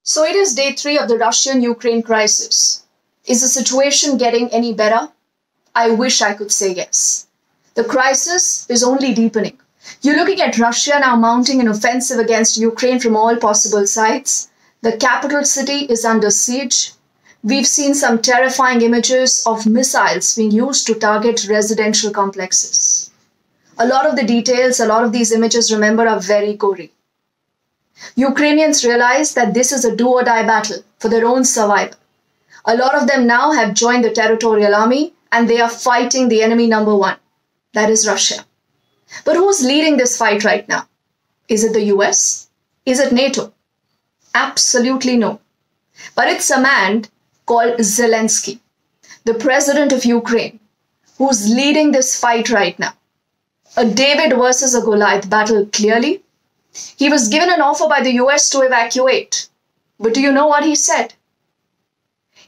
So it is day 3 of the Russian-Ukraine crisis. Is the situation getting any better? I wish I could say yes. The crisis is only deepening. You're looking at Russia now mounting an offensive against Ukraine from all possible sides. The capital city is under siege. We've seen some terrifying images of missiles being used to target residential complexes. A lot of the details, a lot of these images, remember, are very gory. Ukrainians realize that this is a do-or-die battle for their own survival. A lot of them now have joined the territorial army and they are fighting the enemy number one, that is Russia. But who's leading this fight right now? Is it the US? Is it NATO? Absolutely no. But it's a man called Zelensky, the president of Ukraine, who's leading this fight right now. A David versus a Goliath battle, clearly. He was given an offer by the US to evacuate. But do you know what he said?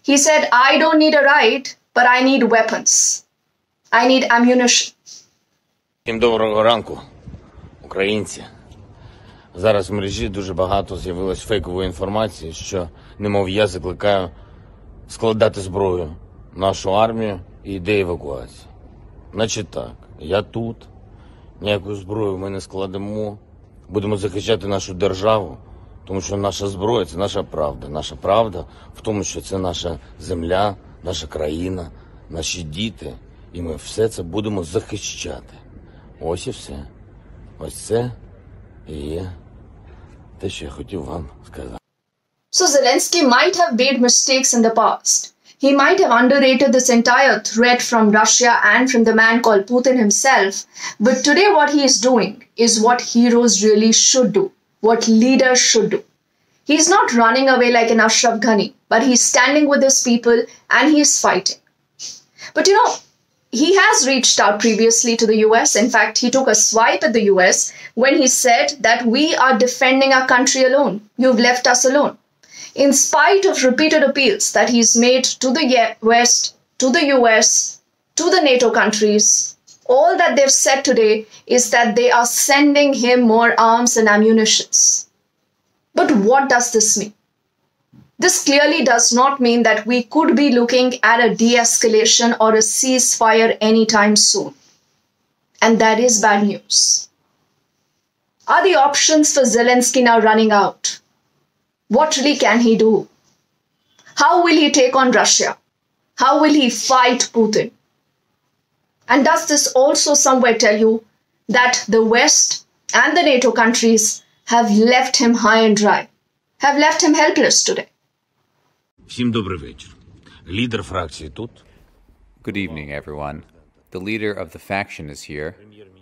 He said, I don't need a ride, but I need weapons. I need ammunition. Всім доброго ранку, українці. Зараз в мережі дуже багато з'явилось фейкової інформації, що, немов я закликаю складати зброю нашу армію і йде евакуація. Значить так, я тут, ніякої зброї ми не складемо, будемо захищати нашу державу, тому що наша зброя – це наша правда. Наша правда в тому, що це наша земля, наша країна, наші діти, і ми все це будемо захищати. Ось і все. Ось це і є те, що я хотів вам сказати. So Zelensky might have made mistakes in the past. He might have underrated this entire threat from Russia and from the man called Putin himself. But today what he is doing is what heroes really should do, what leaders should do. He's not running away like an Ashraf Ghani, but he's standing with his people and he's fighting. But you know, he has reached out previously to the US. In fact, he took a swipe at the US when he said that we are defending our country alone. You've left us alone. In spite of repeated appeals that he's made to the West, to the US, to the NATO countries, all that they've said today is that they are sending him more arms and ammunitions. But what does this mean? This clearly does not mean that we could be looking at a de-escalation or a ceasefire anytime soon. And that is bad news. Are the options for Zelensky now running out? What really can he do? How will he take on Russia? How will he fight Putin? And does this also somewhere tell you that the West and the NATO countries have left him high and dry, have left him helpless today? Всім добрий вечір. Лідер фракції тут. Good evening, everyone. The leader of the faction is here.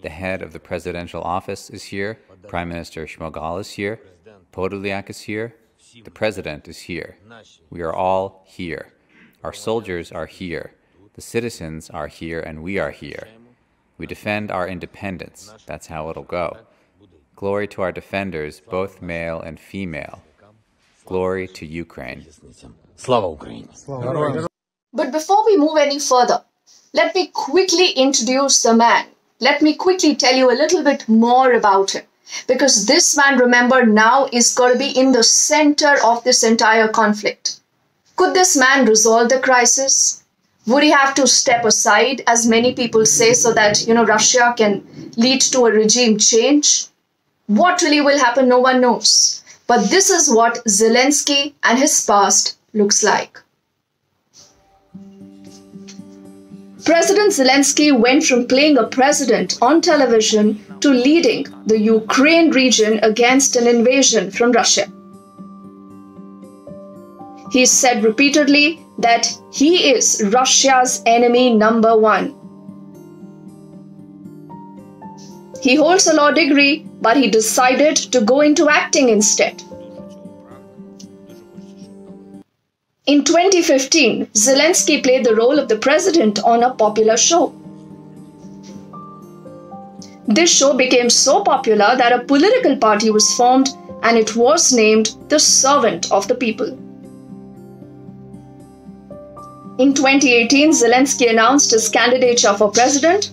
The head of the presidential office is here. Prime Minister Shmyhal is here. Podolyak is here. The president is here. We are all here. Our soldiers are here. The citizens are here and we are here. We defend our independence. That's how it'll go. Glory to our defenders, both male and female. Glory to Ukraine. Слава Україні! But before we move any further, let me quickly introduce the man. Let me quickly tell you a little bit more about him. Because this man, remember, now is going to be in the center of this entire conflict. Could this man resolve the crisis? Would he have to step aside, as many people say, so that, Russia can lead to a regime change? What really will happen, no one knows. But this is what Zelensky and his past looks like. President Zelensky went from playing a president on television to leading the Ukraine region against an invasion from Russia. He said repeatedly that he is Russia's enemy number one. He holds a law degree, but he decided to go into acting instead. In 2015, Zelensky played the role of the president on a popular show. This show became so popular that a political party was formed and it was named the Servant of the People. In 2018, Zelensky announced his candidature for president.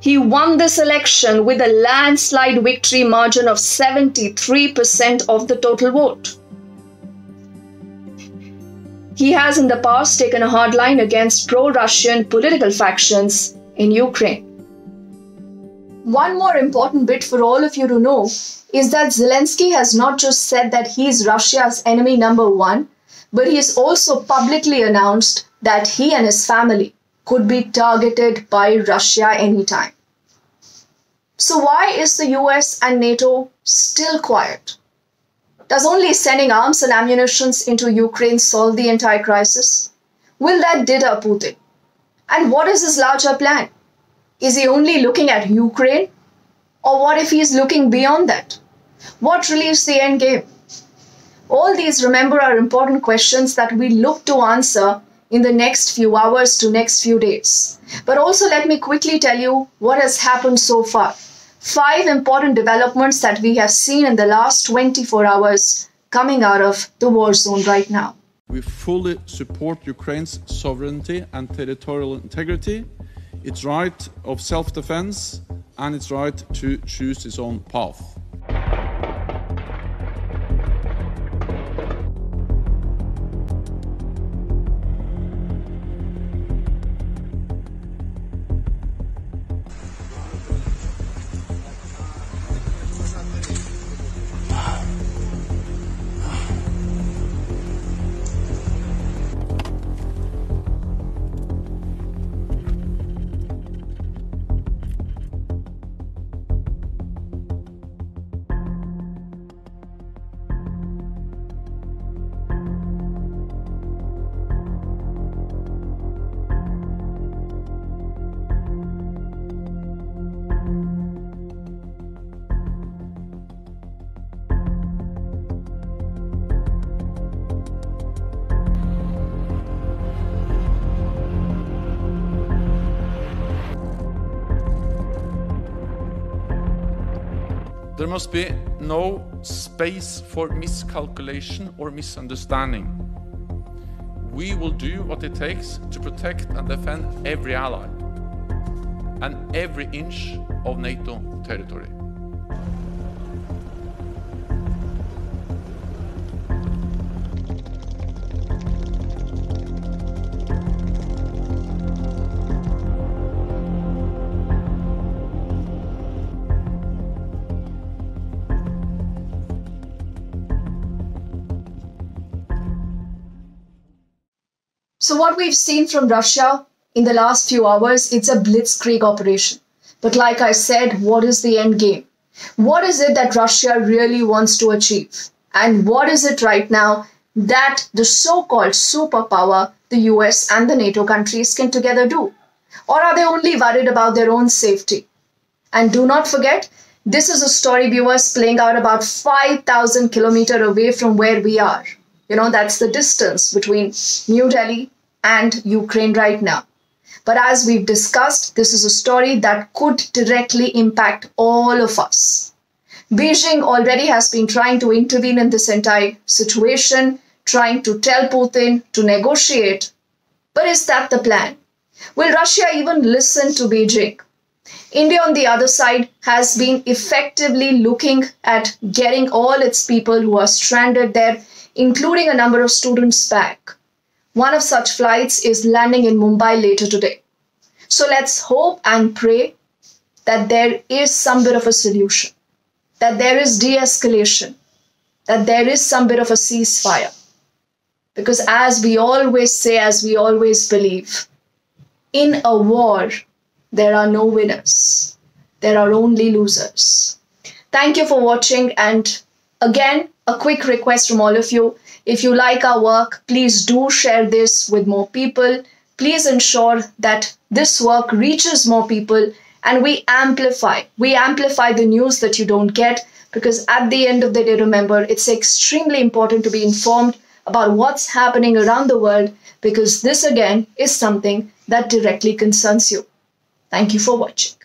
He won this election with a landslide victory margin of 73% of the total vote. He has in the past taken a hard line against pro-Russian political factions in Ukraine. One more important bit for all of you to know is that Zelensky has not just said that he is Russia's enemy number one, but he has also publicly announced that he and his family could be targeted by Russia anytime. So why is the US and NATO still quiet? Does only sending arms and ammunition into Ukraine solve the entire crisis? Will that deter Putin? And what is his larger plan? Is he only looking at Ukraine? Or what if he is looking beyond that? What really is the end game? All these, remember, are important questions that we look to answer in the next few hours to next few days. But also let me quickly tell you what has happened so far. 5 important developments that we have seen in the last 24 hours coming out of the war zone right now. We fully support Ukraine's sovereignty and territorial integrity, its right of self-defense, and its right to choose its own path. There must be no space for miscalculation or misunderstanding. We will do what it takes to protect and defend every ally and every inch of NATO territory. So what we've seen from Russia in the last few hours, it's a blitzkrieg operation. But like I said, what is the end game? What is it that Russia really wants to achieve? And what is it right now that the so-called superpower, the US and the NATO countries can together do? Or are they only worried about their own safety? And do not forget, this is a story, viewers, playing out about 5,000 kilometers away from where we are. You know, that's the distance between New Delhi and Ukraine right now. But as we've discussed, this is a story that could directly impact all of us. Beijing already has been trying to intervene in this entire situation, trying to tell Putin to negotiate. But is that the plan? Will Russia even listen to Beijing? India, on the other side, has been effectively looking at getting all its people who are stranded there, including a number of students, back. One of such flights is landing in Mumbai later today. So let's hope and pray that there is some bit of a solution, that there is de-escalation, that there is some bit of a ceasefire. Because as we always say, as we always believe, in a war, there are no winners. There are only losers. Thank you for watching, and again, a quick request from all of you. If you like our work, please do share this with more people. Please ensure that this work reaches more people and we amplify the news that you don't get, because at the end of the day, remember, it's extremely important to be informed about what's happening around the world, because this again is something that directly concerns you. Thank you for watching.